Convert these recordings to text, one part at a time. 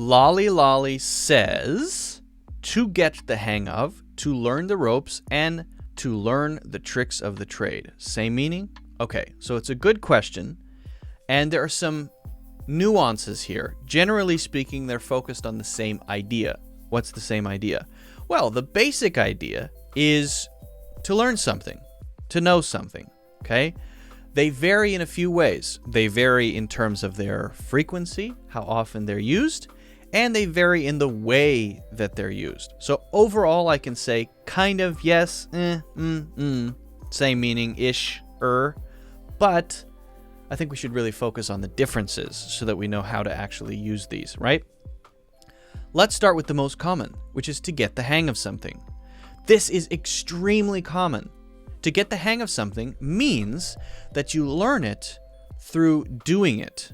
Lolly Lolly says to get the hang of, to learn the ropes, and to learn the tricks of the trade. Same meaning? Okay, so it's a good question, and there are some nuances here. Generally speaking, they're focused on the same idea. What's the same idea? Well, the basic idea is to learn something, to know something, okay? They vary in a few ways. They vary in terms of their frequency, how often they're used, and they vary in the way that they're used. So overall, I can say kind of yes, same meaning-ish, but I think we should really focus on the differences so that we know how to actually use these, right? Let's start with the most common, which is to get the hang of something. This is extremely common. To get the hang of something means that you learn it through doing it,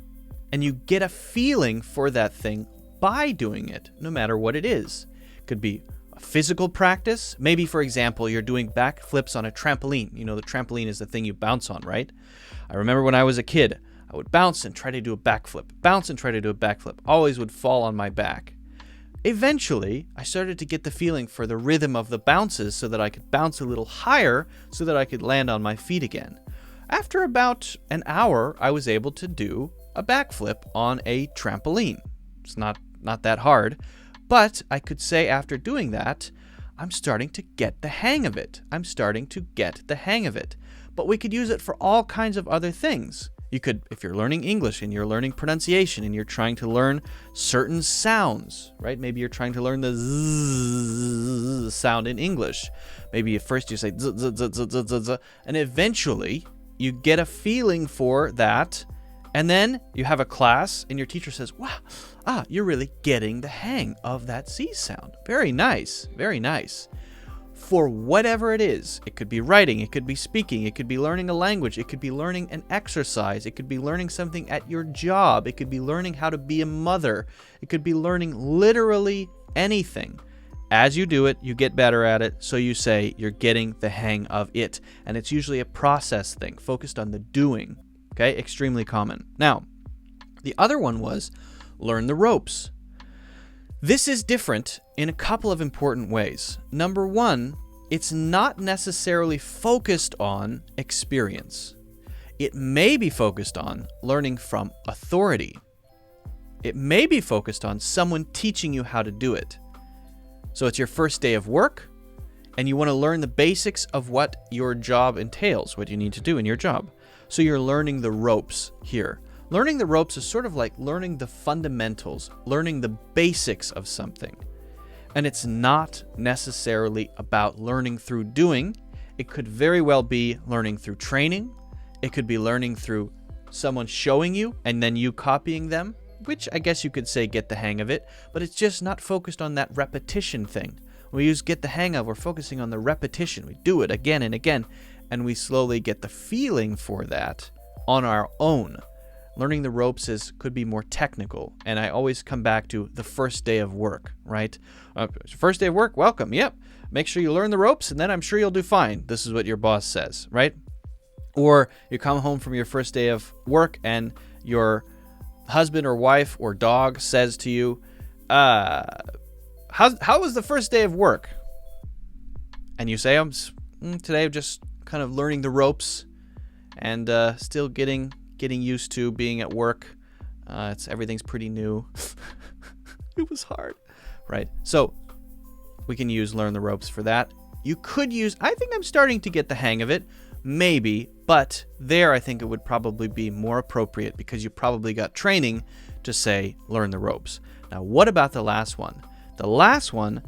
and you get a feeling for that thing by doing it, no matter what it is. It could be a physical practice. Maybe, for example, you're doing backflips on a trampoline. You know, the trampoline is the thing you bounce on, right? I remember when I was a kid, I would bounce and try to do a backflip. Bounce and try to do a backflip. Always would fall on my back. Eventually, I started to get the feeling for the rhythm of the bounces so that I could bounce a little higher so that I could land on my feet again. After about an hour, I was able to do a backflip on a trampoline. It's not that hard, but I could say after doing that, I'm starting to get the hang of it. I'm starting to get the hang of it. But we could use it for all kinds of other things. You could, if you're learning English and you're learning pronunciation and you're trying to learn certain sounds, right? Maybe you're trying to learn the z sound in English. Maybe at first you say z, z, z, z, z, z, z, and eventually you get a feeling for that. And then you have a class and your teacher says, wow, you're really getting the hang of that Z sound. Very nice, very nice. For whatever it is, it could be writing, it could be speaking, it could be learning a language, it could be learning an exercise, it could be learning something at your job, it could be learning how to be a mother, it could be learning literally anything. As you do it, you get better at it, so you say you're getting the hang of it. And it's usually a process thing, focused on the doing. Okay, extremely common. Now, the other one was learn the ropes. This is different in a couple of important ways. Number one, it's not necessarily focused on experience. It may be focused on learning from authority. It may be focused on someone teaching you how to do it. So it's your first day of work, and you want to learn the basics of what your job entails, what you need to do in your job. So you're learning the ropes here. Learning the ropes is sort of like learning the fundamentals, learning the basics of something. And it's not necessarily about learning through doing. It could very well be learning through training. It could be learning through someone showing you and then you copying them, which I guess you could say get the hang of it, but it's just not focused on that repetition thing. When we use get the hang of, we're focusing on the repetition. We do it again and again, and we slowly get the feeling for that on our own. Learning the ropes could be more technical, and I always come back to the first day of work, right? First day of work, welcome, yep. Make sure you learn the ropes, and then I'm sure you'll do fine. This is what your boss says, right? Or you come home from your first day of work, and your husband or wife or dog says to you, how was the first day of work? And you say, today I'm just kind of learning the ropes and still getting used to being at work. Everything's pretty new. It was hard, right? So we can use learn the ropes for that. You could use, I think I'm starting to get the hang of it, maybe, but there I think it would probably be more appropriate because you probably got training to say learn the ropes. Now, what about the last one? The last one,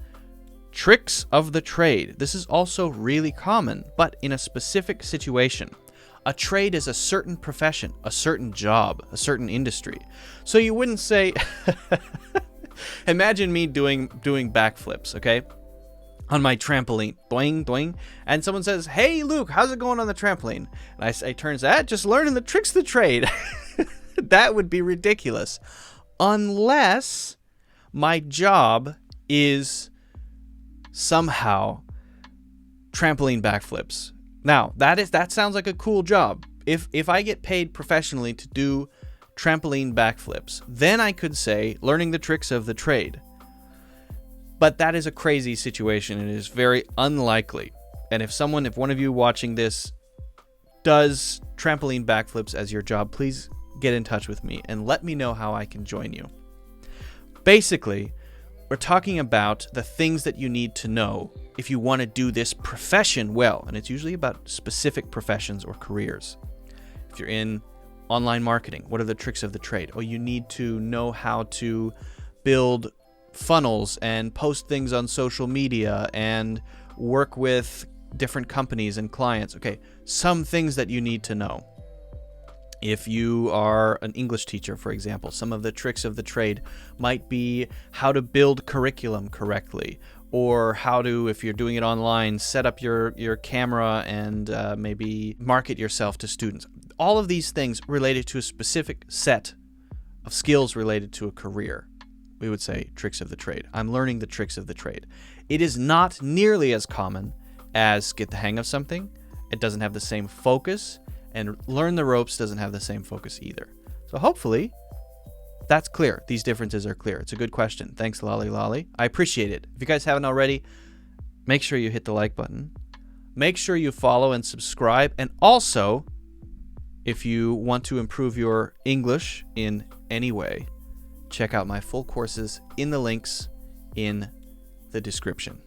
tricks of the trade. This is also really common, but in a specific situation. A trade is a certain profession, a certain job, a certain industry. So you wouldn't say, imagine me doing backflips, okay? On my trampoline, doing, doing. And someone says, hey, Luke, how's it going on the trampoline? And I say, turns out, just learning the tricks of the trade. That would be ridiculous. Unless my job is somehow trampoline backflips. Now, that sounds like a cool job. If I get paid professionally to do trampoline backflips. Then I could say learning the tricks of the trade. But that is a crazy situation. It is very unlikely. And if one of you watching this does trampoline backflips as your job, please get in touch with me and let me know how I can join you. Basically, we're talking about the things that you need to know if you want to do this profession well. And it's usually about specific professions or careers. If you're in online marketing, what are the tricks of the trade? Oh, you need to know how to build funnels and post things on social media and work with different companies and clients. Okay, some things that you need to know. If you are an English teacher, for example, some of the tricks of the trade might be how to build curriculum correctly, or how to, if you're doing it online, set up your camera and maybe market yourself to students. All of these things related to a specific set of skills related to a career. We would say tricks of the trade. I'm learning the tricks of the trade. It is not nearly as common as get the hang of something. It doesn't have the same focus, and learn the ropes doesn't have the same focus either. So hopefully that's clear. These differences are clear. It's a good question. Thanks, Lolly Lolly. I appreciate it. If you guys haven't already, make sure you hit the like button. Make sure you follow and subscribe. And also, if you want to improve your English in any way, check out my full courses in the links in the description.